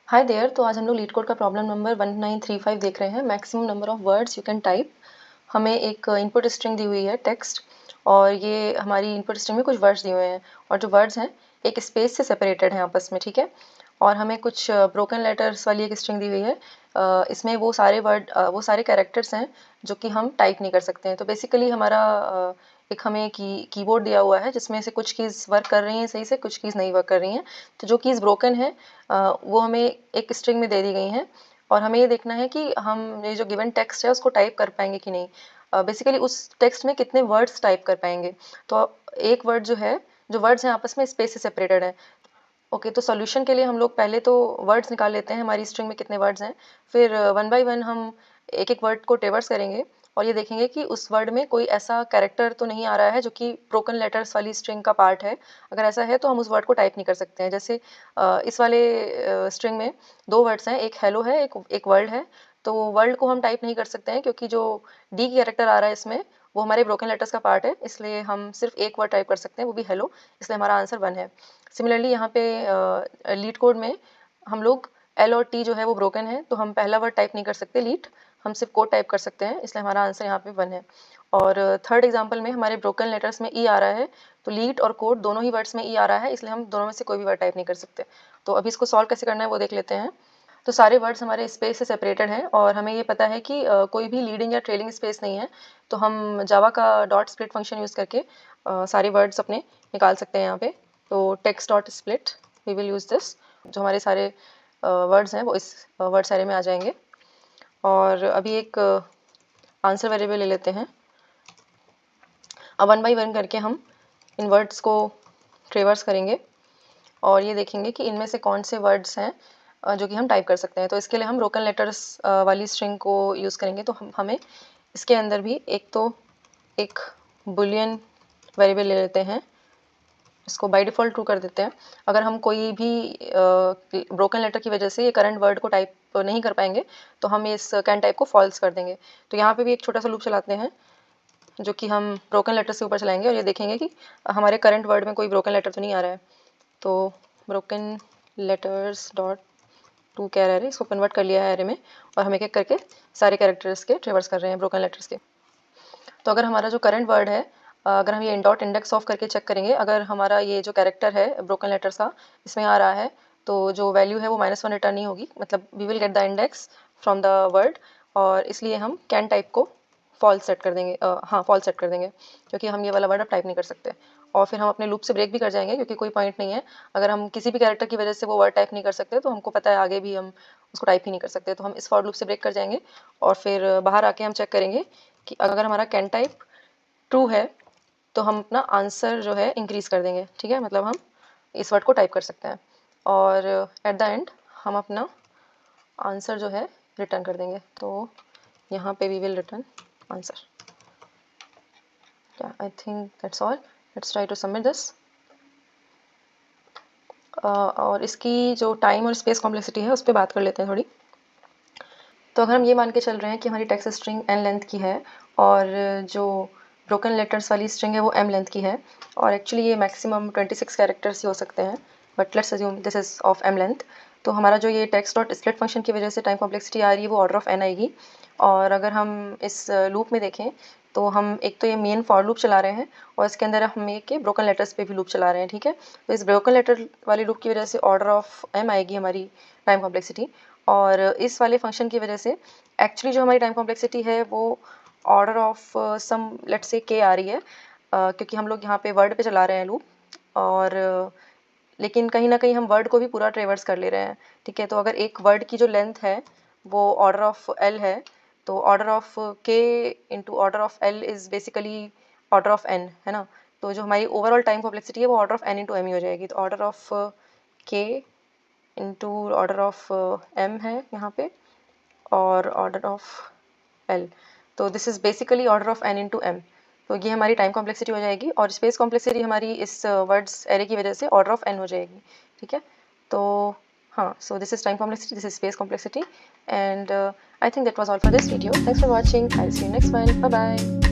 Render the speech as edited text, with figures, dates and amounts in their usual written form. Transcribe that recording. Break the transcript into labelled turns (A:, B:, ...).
A: Hi there. तो आज हम लोग लीड कोड का प्रॉब्लम नंबर 1935 देख रहे हैं। Maximum number of words you can type. हमें एक इनपुट स्ट्रिंग दी हुई है टेक्स्ट, और ये हमारी इनपुट स्ट्रिंग में कुछ वर्ड्स दिए हुए हैं, और जो वर्ड्स हैं एक स्पेस से सेपरेटेड हैं आपस में, ठीक है। और हमें कुछ ब्रोकन लेटर्स वाली एक स्ट्रिंग दी हुई है। इसमें वो सारे वर्ड वो सारे कैरेक्टर्स हैं जो कि हम टाइप नहीं कर सकते हैं। तो बेसिकली हमारा एक हमें कीबोर्ड दिया हुआ है जिसमें से कुछ कीज़ वर्क कर रही हैं सही से, कुछ कीज़ नहीं वर्क कर रही हैं। तो जो कीज़ ब्रोकन है वो हमें एक स्ट्रिंग में दे दी गई हैं, और हमें ये देखना है कि हम ये जो गिवन टेक्स्ट है उसको टाइप कर पाएंगे कि नहीं। बेसिकली उस टेक्स्ट में कितने वर्ड्स टाइप कर पाएंगे। तो एक वर्ड जो वर्ड्स हैं आपस में स्पेस से सेपरेटेड है। ओके, तो सॉल्यूशन के लिए हम लोग पहले तो वर्ड्स निकाल लेते हैं, हमारी स्ट्रिंग में कितने वर्ड्स हैं। फिर वन बाय वन हम एक एक वर्ड को ट्रेवर्स करेंगे, और ये देखेंगे कि उस वर्ड में कोई ऐसा कैरेक्टर तो नहीं आ रहा है जो कि ब्रोकन लेटर्स वाली स्ट्रिंग का पार्ट है। अगर ऐसा है तो हम उस वर्ड को टाइप नहीं कर सकते हैं। जैसे इस वाले स्ट्रिंग में दो वर्ड्स हैं, एक हेलो है, एक वर्ल्ड है। तो वर्ल्ड को हम टाइप नहीं कर सकते हैं क्योंकि जो डी कैरेक्टर आ रहा है इसमें वो हमारे ब्रोकन लेटर्स का पार्ट है, इसलिए हम सिर्फ एक वर्ड टाइप कर सकते हैं, वो भी हेलो। इसलिए हमारा आंसर 1 है। सिमिलरली यहाँ पे लीड कोड में हम लोग एल और टी जो है वो ब्रोकन है, तो हम पहला वर्ड टाइप नहीं कर सकते लीड, हम सिर्फ कोड टाइप कर सकते हैं, इसलिए हमारा आंसर यहाँ पे 1 है। और थर्ड एग्जांपल में हमारे ब्रोकन लेटर्स में ई आ रहा है, तो लीड और कोड दोनों ही वर्ड्स में ई आ रहा है, इसलिए हम दोनों में से कोई भी वर्ड टाइप नहीं कर सकते। तो अभी इसको सॉल्व कैसे करना है वो देख लेते हैं। तो सारे वर्ड्स हमारे स्पेस से सेपरेटेड हैं, और हमें ये पता है कि कोई भी लीडिंग या ट्रेलिंग स्पेस नहीं है। तो हम जावा का डॉट स्प्लिट फंक्शन यूज़ करके सारे वर्ड्स अपने निकाल सकते हैं यहाँ पे। तो text dot split we will use this. जो हमारे सारे वर्ड्स हैं वो इस वर्ड सारे में आ जाएंगे। और अभी एक आंसर वेरिएबल ले लेते हैं। अब 1 बाय 1 करके हम इन वर्ड्स को ट्रेवर्स करेंगे, और ये देखेंगे कि इनमें से कौन से वर्ड्स हैं जो कि हम टाइप कर सकते हैं। तो इसके लिए हम ब्रोकन लेटर्स वाली स्ट्रिंग को यूज़ करेंगे। तो हमें इसके अंदर भी एक बुलियन वेरिएबल ले लेते हैं, इसको बाय डिफ़ॉल्ट ट्रू कर देते हैं। अगर हम कोई भी ब्रोकन लेटर की वजह से ये करंट वर्ड को टाइप नहीं कर पाएंगे तो हम इस कैन टाइप को फॉल्स कर देंगे। तो यहाँ पे भी एक छोटा सा लूप चलाते हैं जो कि हम ब्रोकन लेटर से ऊपर चलाएंगे, और ये देखेंगे कि हमारे करंट वर्ड में कोई ब्रोकन लेटर तो नहीं आ रहा है। तो ब्रोकन लेटर्स डॉट टू कह रहा है, इसको कन्वर्ट कर लिया है एरे में, और हम एक एक करके सारे कैरेक्टर्स के ट्रेवर्स कर रहे हैं ब्रोकन लेटर्स के। तो अगर हमारा जो करंट वर्ड है, अगर हम ये डॉट इंडेक्स ऑफ करके चेक करेंगे, अगर हमारा ये जो कैरेक्टर है ब्रोकन लेटर्स का इसमें आ रहा है, तो जो वैल्यू है वो -1 रिटर्न नहीं होगी, मतलब we will get the index from the word, और इसलिए हम कैन टाइप को फॉल्स सेट कर देंगे। फॉल्स सेट कर देंगे क्योंकि हम ये वाला वर्ड अब टाइप नहीं कर सकते। और फिर हम अपने लूप से ब्रेक भी कर जाएंगे क्योंकि कोई पॉइंट नहीं है। अगर हम किसी भी कैरेक्टर की वजह से वो वर्ड टाइप नहीं कर सकते तो हमको पता है आगे भी हम उसको टाइप ही नहीं कर सकते, तो हम इस फॉर लूप से ब्रेक कर जाएंगे। और फिर बाहर आके हम चेक करेंगे कि अगर हमारा कैन टाइप ट्रू है तो हम अपना आंसर जो है इंक्रीज़ कर देंगे, ठीक है। मतलब हम इस वर्ड को टाइप कर सकते हैं, और एट द एंड हम अपना आंसर जो है रिटर्न कर देंगे। तो यहाँ पे we will return answer. I think that's all. Let's try to submit this. और इसकी जो टाइम और स्पेस कॉम्प्लेक्सिटी है उस पर बात कर लेते हैं थोड़ी। तो अगर हम ये मान के चल रहे हैं कि हमारी टेक्स्ट स्ट्रिंग n लेंथ की है, और जो ब्रोकन लेटर्स वाली स्ट्रिंग है वो m लेंथ की है, और एक्चुअली ये मैक्सिमम 26 कैरेक्टर्स ही हो सकते हैं, but let's assume this is of m length. तो हमारा जो ये टेक्स्ट डॉट स्प्लिट फंक्शन की वजह से टाइम कॉम्प्लेक्सिटी आ रही है वो ऑर्डर ऑफ n आएगी। और अगर हम इस लूप में देखें तो हम एक तो ये मेन फॉर लूप चला रहे हैं, और इसके अंदर हम एक के ब्रोकन लेटर्स पे भी लूप चला रहे हैं, ठीक है। तो इस ब्रोकन लेटर वाली लूप की वजह से ऑर्डर ऑफ m आएगी हमारी टाइम कॉम्प्लेक्सिटी, और इस वाले फंक्शन की वजह से एक्चुअली जो हमारी टाइम कॉम्प्लेक्सिटी है वो order of some let's say के आ रही है, क्योंकि हम लोग यहाँ पे वर्ड पे चला रहे हैं लूप, और लेकिन कहीं ना कहीं हम वर्ड को भी पूरा ट्रेवर्स कर ले रहे हैं, ठीक है। तो अगर एक वर्ड की जो लेंथ है वो ऑर्डर ऑफ एल है, तो order of K into order of L is basically order of N, है ना। तो जो हमारी ओवरऑल टाइम कॉम्प्लेक्सिटी है वो order of N into M ही हो जाएगी। तो order of K into order of M है यहाँ पे, और ऑर्डर ऑफ एल, तो this is basically order of N into M. तो ये हमारी टाइम कॉम्प्लेक्सिटी हो जाएगी, और स्पेस कॉम्प्लेक्सिटी हमारी इस वर्ड्स एरे की वजह से ऑर्डर ऑफ एन हो जाएगी, ठीक है। तो हाँ, so this is time complexity, this is space complexity, and I think that was all for this video. Thanks for watching, I will see you next one, bye bye.